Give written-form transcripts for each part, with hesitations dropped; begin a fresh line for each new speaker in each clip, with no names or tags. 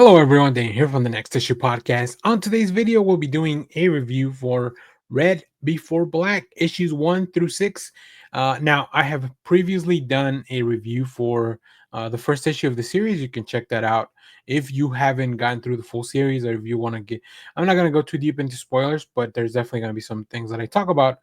Hello everyone, Dan here from the Next Issue Podcast. On today's video, we'll be doing a review for Red Before Black, issues 1 through 6. Now, I have previously done a review for the first issue of the series. You can check that out if you haven't gotten through the full series, or if you want to get. I'm not going to go too deep into spoilers, but there's definitely going to be some things that I talk about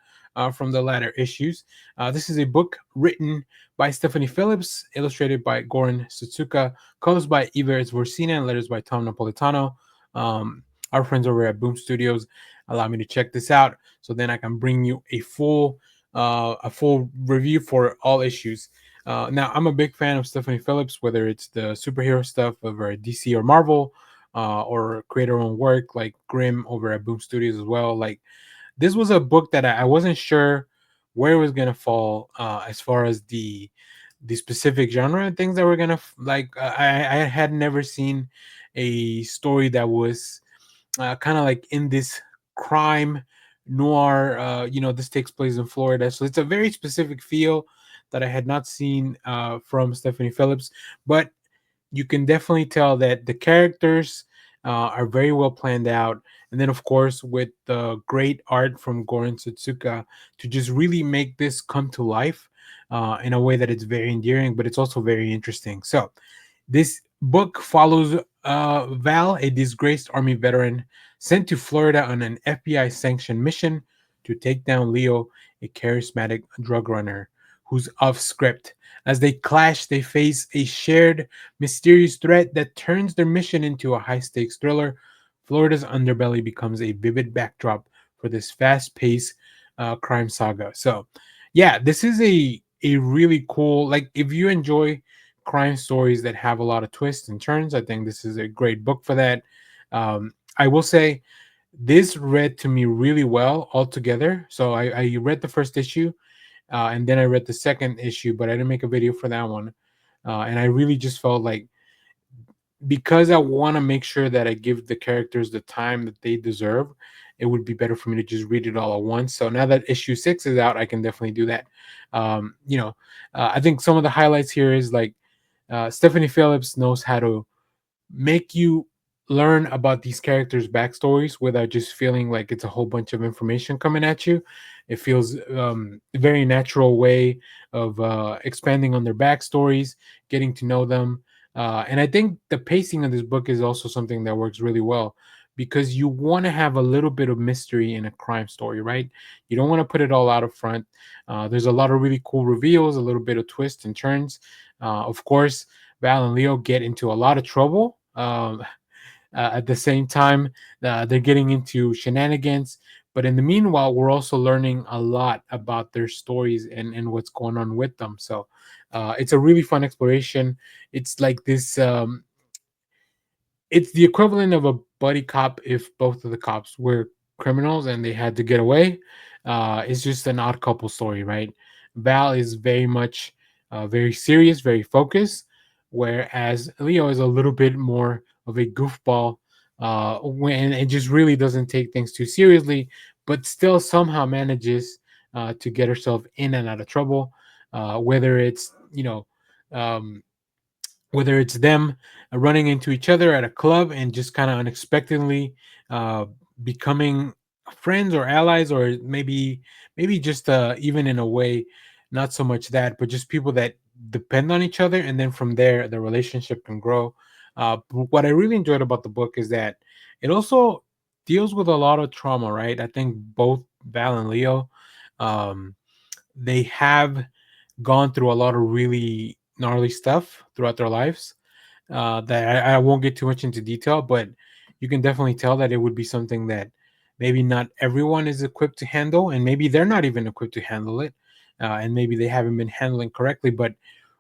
from the latter issues. This is a book written by Stephanie Phillips, illustrated by Goran Sudžuka, colors by Ives Vorsina, and letters by Tom Napolitano. Um, our friends over at Boom Studios allow me to check this out, so then I can bring you a full review for all issues. Now, I'm a big fan of Stephanie Phillips, whether it's the superhero stuff over at DC or Marvel, or create her own work like Grimm over at Boom Studios as well. Like, this was a book that I wasn't sure where it was gonna fall, as far as the specific genre and things that were gonna I had never seen a story that was kind of like in this crime noir. This takes place in Florida, so it's a very specific feel that I had not seen from Stephanie Phillips. But you can definitely tell that the characters are very well planned out. And then, of course, with the great art from Goran Sudžuka to just really make this come to life in a way that it's very endearing, but it's also very interesting. So, this book follows Val, a disgraced Army veteran sent to Florida on an FBI-sanctioned mission to take down Leo, a charismatic drug runner who's off script. As they clash, they face a shared mysterious threat that turns their mission into a high stakes thriller. Florida's underbelly becomes a vivid backdrop for this fast paced crime saga. So, yeah, this is a really cool, like, if you enjoy crime stories that have a lot of twists and turns, I think this is a great book for that. I will say this read to me really well altogether. So I read the first issue, and then I read the second issue, but I didn't make a video for that one. And I really just felt like, because I want to make sure that I give the characters the time that they deserve, it would be better for me to just read it all at once. So now that issue 6 is out, I can definitely do that. I think some of the highlights here is like, Stephanie Phillips knows how to make you learn about these characters' backstories without just feeling like it's a whole bunch of information coming at you. It feels a very natural way of expanding on their backstories, getting to know them. And I think the pacing of this book is also something that works really well, because you want to have a little bit of mystery in a crime story, right? You don't want to put it all out up front. There's a lot of really cool reveals, a little bit of twists and turns. Of course, Val and Leo get into a lot of trouble. At the same time, they're getting into shenanigans. But in the meanwhile, we're also learning a lot about their stories and what's going on with them. So it's a really fun exploration. It's like this. It's the equivalent of a buddy cop if both of the cops were criminals and they had to get away. It's just an odd couple story, right? Val is very much very serious, very focused, whereas Leo is a little bit more of a goofball, when it just really doesn't take things too seriously, but still somehow manages to get herself in and out of trouble, whether it's um, whether it's them running into each other at a club and just kind of unexpectedly uh, becoming friends or allies, or maybe just even in a way, not so much that, but just people that depend on each other, and then from there the relationship can grow. What I really enjoyed about the book is that it also deals with a lot of trauma, right? I think both Val and Leo, um, they have gone through a lot of really gnarly stuff throughout their lives, that I won't get too much into detail, but you can definitely tell that it would be something that maybe not everyone is equipped to handle, and maybe they're not even equipped to handle it, and maybe they haven't been handling correctly. But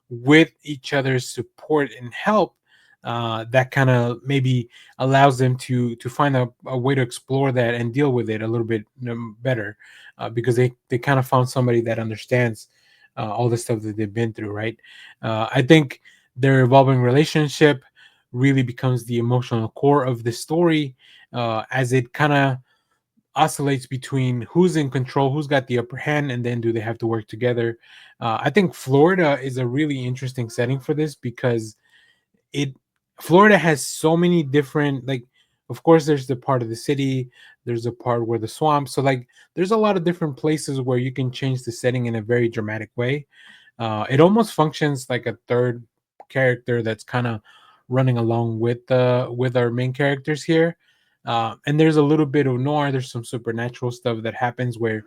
with each other's support and help, that kind of maybe allows them to find a way to explore that and deal with it a little bit better, because they kind of found somebody that understands all the stuff that they've been through, right? I think their evolving relationship really becomes the emotional core of the story, as it kind of oscillates between who's in control, who's got the upper hand, and then do they have to work together. I think Florida is a really interesting setting for this, because it Florida has so many different, like, of course there's the part of the city, there's a part where the swamp, so like there's a lot of different places where you can change the setting in a very dramatic way. It almost functions like a third character that's kind of running along with our main characters here. And there's a little bit of noir, there's some supernatural stuff that happens where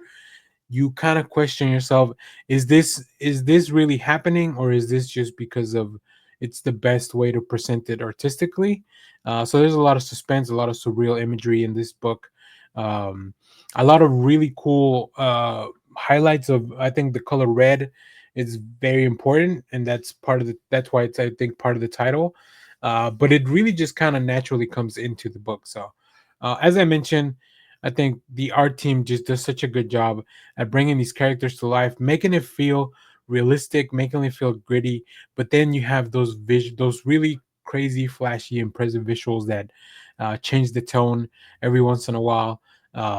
you kind of question yourself, is this really happening, or is this just because of it's the best way to present it artistically. So there's a lot of suspense, a lot of surreal imagery in this book. um, a lot of really cool highlights of, I think the color red is very important, and that's why it's, I think, part of the title. But it really just kind of naturally comes into the book. So as I mentioned, I think the art team just does such a good job at bringing these characters to life, making it feel realistic, making it feel gritty. But then you have those really crazy, flashy, impressive visuals that change the tone every once in a while.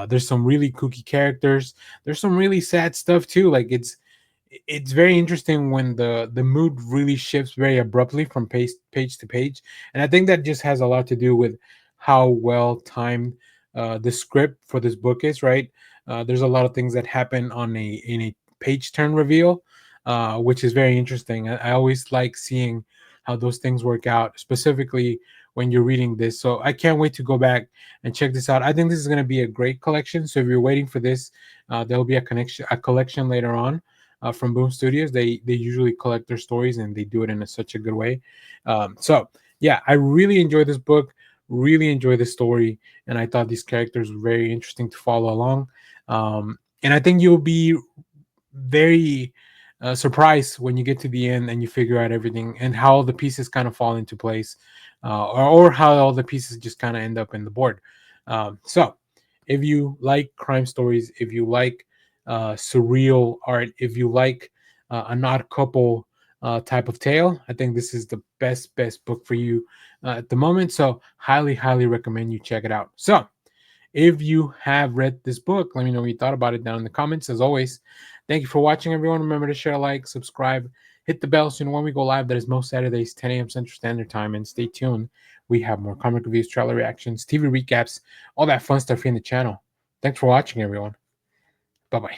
There's some really kooky characters. There's some really sad stuff too. Like it's very interesting when the mood really shifts very abruptly from page to page, and I think that just has a lot to do with how well timed the script for this book is, right? There's a lot of things that happen on a in a page turn reveal, which is very interesting. I always like seeing how those things work out, specifically when you're reading this. So I can't wait to go back and check this out. I think this is going to be a great collection. So if you're waiting for this, there'll be a collection later on from Boom Studios. They usually collect their stories and they do it in such a good way. So yeah, I really enjoy this book. Really enjoy the story, and I thought these characters were very interesting to follow along. And I think you'll be very surprised when you get to the end and you figure out everything and how all the pieces kind of fall into place, or how all the pieces just kind of end up in the board. So, if you like crime stories, if you like surreal art, if you like an odd couple type of tale, I think this is the best book for you at the moment. So, highly recommend you check it out. So, if you have read this book, let me know what you thought about it down in the comments. As always, thank you for watching, everyone. Remember to share, like, subscribe, hit the bell so you know when we go live. That is most Saturdays, 10 a.m. Central Standard Time. And stay tuned. We have more comic reviews, trailer reactions, TV recaps, all that fun stuff here in the channel. Thanks for watching, everyone. Bye bye.